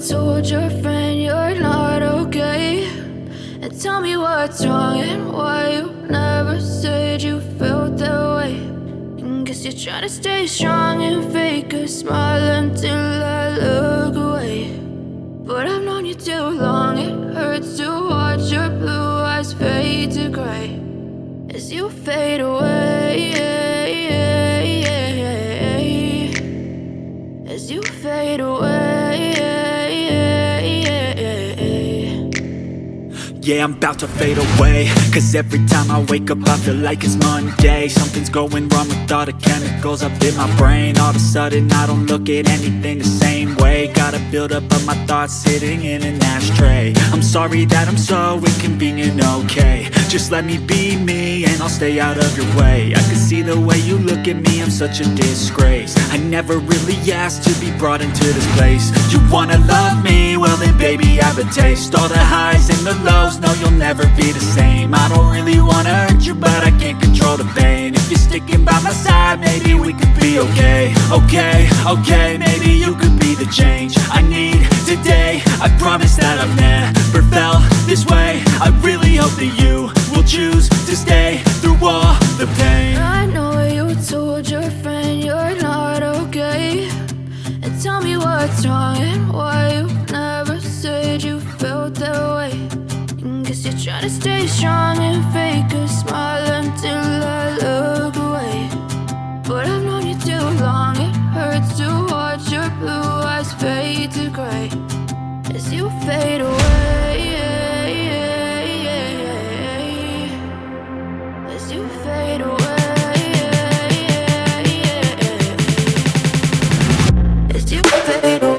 told your friend you're not okay, and tell me what's wrong and why you never said you felt that way. And guess you're trying to stay strong and fake a smile until I look away. But I've known you too long, it hurts to watch your blue eyes fade to gray as you fade away, as you fade away. Yeah, I'm about to fade away, cause every time I wake up I feel like it's Monday. Something's going wrong with all the chemicals up in my brain. All of a sudden I don't look at anything the same way. Gotta build up of my thoughts sitting in an ashtray. I'm sorry that I'm so inconvenient, okay. Just let me be me and I'll stay out of your way. I can see the way you look at me, I'm such a disgrace. I never really asked to be brought into this place. You wanna love me? Well then baby have a taste. All the highs and the lows, no you'll never be the same. I don't really wanna hurt you but I can't control the pain. If you're sticking by my side maybe we could be okay. Okay, maybe you could be the change I need today. I promise that I've never felt this way. I really hope that you will choose to stay through all the pain. I know you told your friend you're not okay, and tell me what's wrong and why you never said you felt that way. And guess you're trying to stay strong and fake a smile until I look away. But I've known you too long, it hurts to watch your blue eyes fade to gray as you fade away, as you fade away, as you fade away.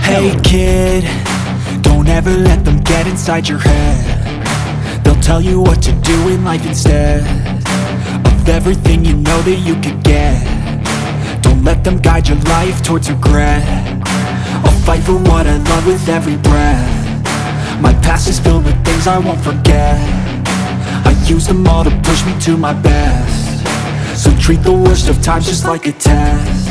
Hey kid, don't ever let them get inside your head. They'll tell you what to do in life instead of everything you know that you could get. Don't let them guide your life towards regret. I'll fight for what I love with every breath. My past is filled with things I won't forget. I use them all to push me to my best. So treat the worst of times just like a test.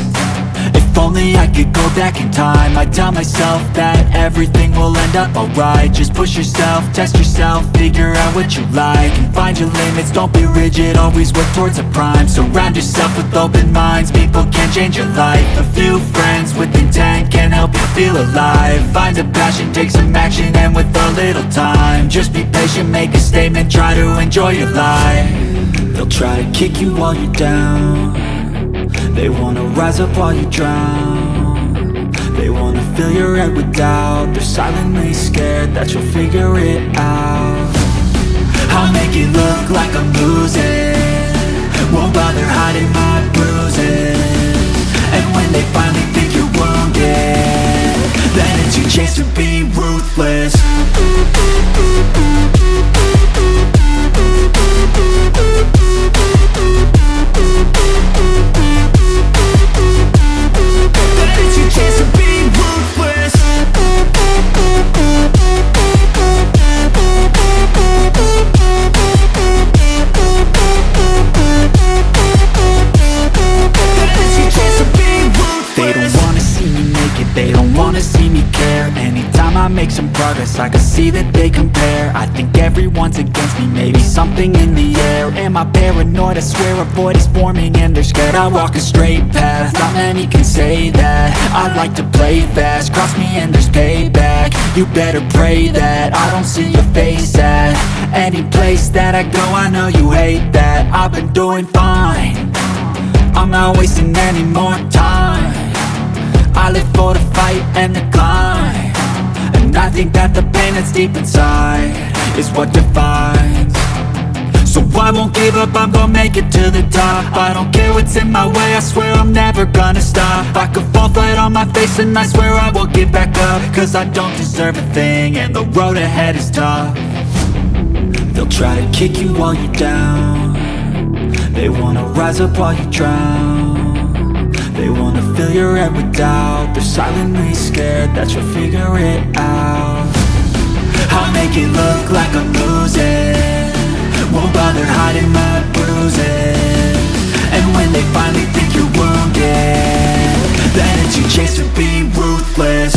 If If only I could go back in time, I'd tell myself that everything will end up alright. Just push yourself, test yourself, figure out what you like, and find your limits, don't be rigid, always work towards a prime. Surround yourself with open minds, people can change your life. A few friends with intent can help you feel alive. Find a passion, take some action, and with a little time, just be patient, make a statement, try to enjoy your life. They'll try to kick you while you're down, they wanna rise up while you drown. They wanna fill your head with doubt, they're silently scared that you'll figure it out. I'll make it look like I'm losing, won't bother hiding my bruises. And when they finally think you're wounded, then it's your chance to be ruthless. I make some progress, I can see that they compare. I think everyone's against me, maybe something in the air. Am I paranoid? I swear a void is forming and they're scared. I walk a straight path, not many can say that. I like to play fast, cross me and there's payback. You better pray that I don't see your face at any place that I go. I know you hate that. I've been doing fine, I'm not wasting any more time. I live for the fight and the climb, and I think that the pain that's deep inside is what defines. So I won't give up, I'm gonna make it to the top. I don't care what's in my way, I swear I'm never gonna stop. I could fall flat on my face and I swear I will get back up, cause I don't deserve a thing and the road ahead is tough. They'll try to kick you while you're down, they wanna rise up while you drown. They wanna fill your head with doubt, they're silently scared that you'll figure it out. I'll make it look like I'm losing, won't bother hiding my bruises. And when they finally think you're wounded, then it's your chance to be ruthless.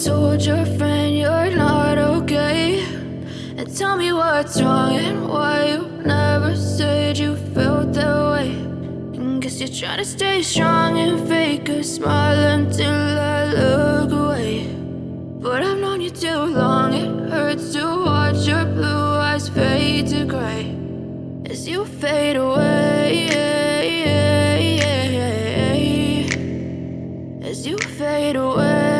told your friend you're not okay, and tell me what's wrong and why you never said you felt that way. And guess you're trying to stay strong and fake a smile until I look away. But I've known you too long, it hurts to watch your blue eyes fade to gray as you fade away, as you fade away.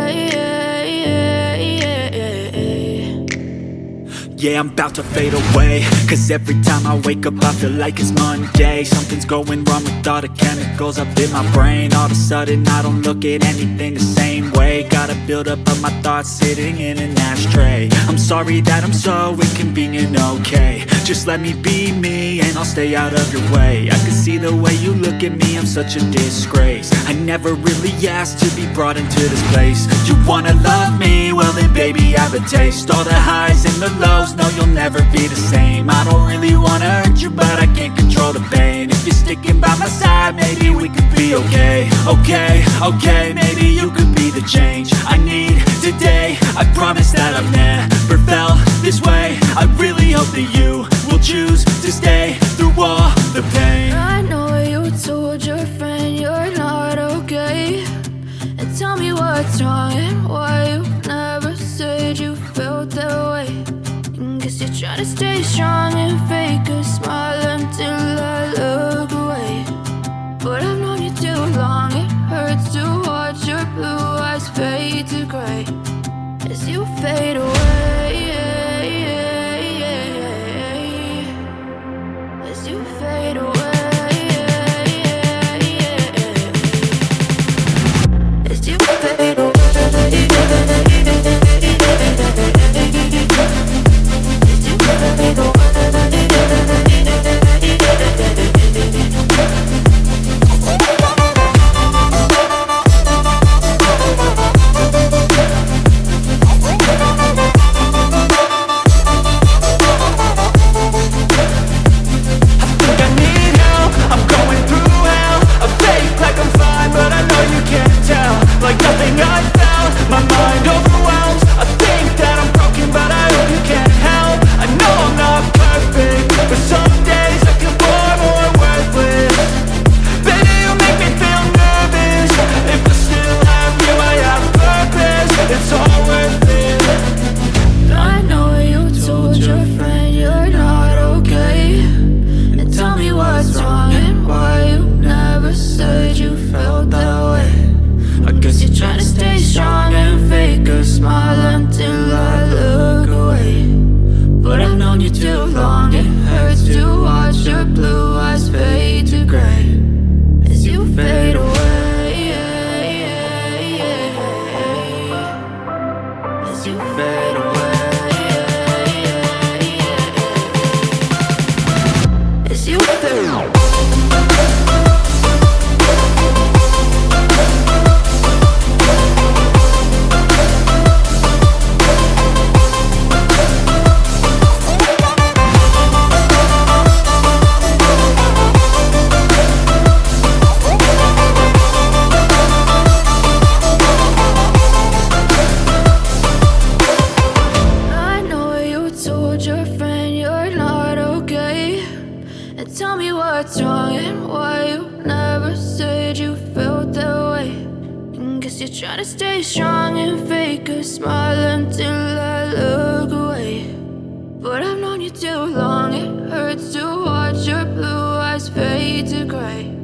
Yeah, I'm about to fade away, cause every time I wake up I feel like it's Monday. Something's going wrong with all the chemicals up in my brain. All of a sudden I don't look at anything the same way. Got a buildup of my thoughts sitting in an ashtray. I'm sorry that I'm so inconvenient, okay. Just let me be me and I'll stay out of your way. I can see the way you look at me, I'm such a disgrace. I never really asked to be brought into this place. You wanna love me? Well then baby I have a taste. All the highs and the lows, no you'll never be the same. I don't really wanna hurt you but I can't control the pain. If you're sticking by my side, maybe we could be okay. Okay, maybe you could be the change I need today. I promise that I've never felt this way. I really hope that you will choose to stay through all the pain. I know you told your friend you're not okay, and tell me what's wrong and why you never said you felt that way. Guess you're trying to stay strong and fake a smile until I look away. But I've known you too long, it hurts to watch your blue eyes fade to gray as you fade away. As you fade away. As you fade away. Tell me what's wrong and why you never said you felt that way. Guess you're trying to stay strong and fake a smile until I look away. But I've known you too long, it hurts to watch your blue eyes fade to gray